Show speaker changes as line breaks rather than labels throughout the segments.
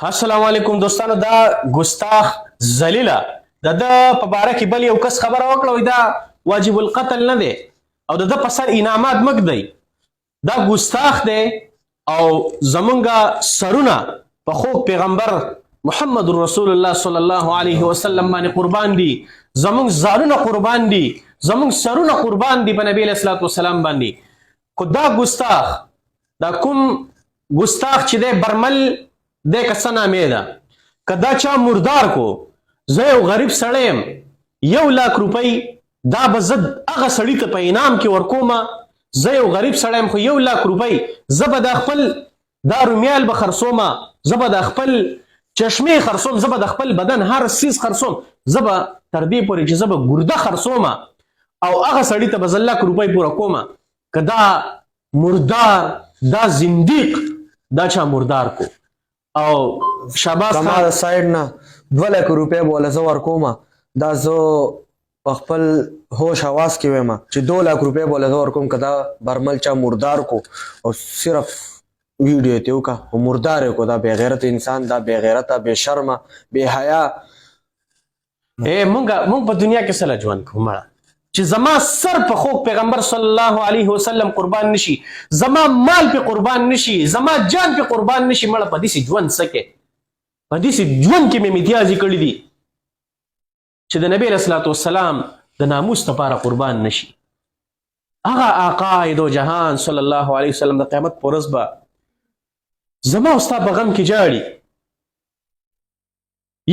السلام علیکم دوستانو. دا ګستاخ ذلیله د په باره کې بل یو کس خبره وکړه وایي دا واجب القتل نه دی او د په سر انعامات مګ دی. دا ګستاخ دی او زمونږ سرونه په خوږ پیغمبر محمد رسول الله صلی الله علیه وسلم باندې قربان دي، زمونږ ځانونه قربان دي، زمونږ سرونه قربان دي په نبی علیه الصلاة والسلام باندې. خو دا ګستاخ، دا کوم ګستاخ چې دی برمل دی که څه نامې ده، که دا چا مردار کو، زه یو غریب سړی یم، 1,00,000 روپۍ دا به زه هغه سړي ته په انعام کې ورکومه. زه یو غریب سړی یم خو 1,00,000 روپۍ زه به د خپل دا رومیال به خرڅومه، زه به د خپل چشمې خرڅوم، زه به د خپل بدن هر څیز خرڅوم، زه به تر دې پورې چې زه به ګرده خرڅومه او هغه سړي ته به زه 1,00,000 روپۍ پوره کومه. که دا مردار، دا زندیق دا چا مردار کو او شاباس
کما د سایډ نه 2,00,000 روپۍ بوله زه ورکومه. دا زه په خپل هوش حواس کې ویم چې 2,00,000 روپۍ بوله زه ورکوم که دا برمل چا مردار کو او صرف ویډیو ته وکړه او مردار یې کو. دا بې غیرت انسان، دا بې غیرته، بې شرمه، بې حیا.
مونږ په دنیا کې سره ژوند کوو مړه چې زما سر په خوږ پیغمبر صلی الله علیه وسلم قربان نشي، زما مال په قربان نشي، زما جان په قربان نشي. مړه په داسې ژوند څه کې، په داسې ژوند کې مې امتیازي کړي دي چې د نبی علیه الصلاة والسلام د ناموس لپاره قربان نشي. هغه آقا دو جهان صلی الله علیه وسلم د قیامت په ورځ به زما او ستا په غم کې جاړي،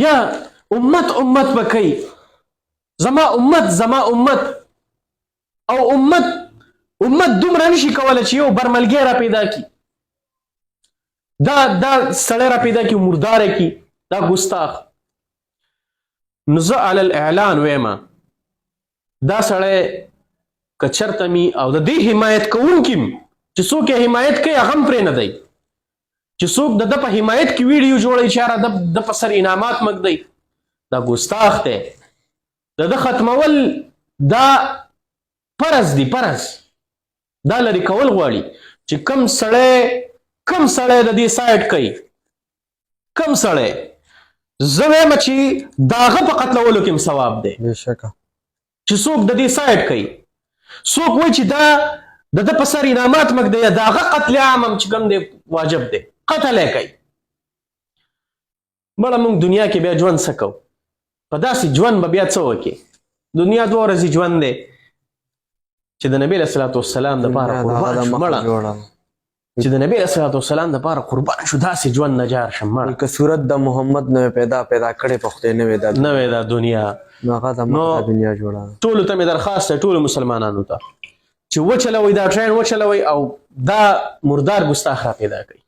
یا امت به کوي، زما امت او امت دومره نشي کولی چې یو برملګی را پیدا کی، دا سړی را پیدا کی مردار کی. دا ګستاخ. نو زه علی الاعلان ویمه دا سړی که چرته می او د دې حمایت کوونکي چې څوک یې حمایت کوي هغه هم پرې نه دی، چې څوک د ده په حمایت کې ویډیو جوړوي چې یاره د په سر انعامات مګ دی، دا ګستاخ دی. د ده ختمول دا فرض دی، فرض دا لرې کول غواړي چې کم سړی د دې سایډ کوي، کم سړی زه وایم چې د هغه په قتلولو کې هم ثواب دی
بېشکه
چې څوک د دې سایډ کوي. څوک وایي چې دا د ده په سر انعامات مګ دی، د هغه قتل عام هم چې کوم دی واجب دی، قتل یې کوي. مړه موږ دنیا کې بیا ژوند څه کوو؟ په داسې ژوند به بیا څه وکړي؟ دنیا 2 ورځې ژوند دی چې د نبی علیه الصلاة والسلام دپاره قربان شو. مړه چې د نبی علیه الصلاة والسلام دپاره قربان شو، داسې ژوند نجار شم. مړه
که صورت د محمد نه پیدا کړې په خدای نه
دا دنیا
نو هغه د دنیا جوړه.
ټولو ته مې درخواست دی، ټولو مسلمانانو ته چې وچلوئ دا ټرین وچلوئ او دا مردار ګستاخ را پیدا کوي.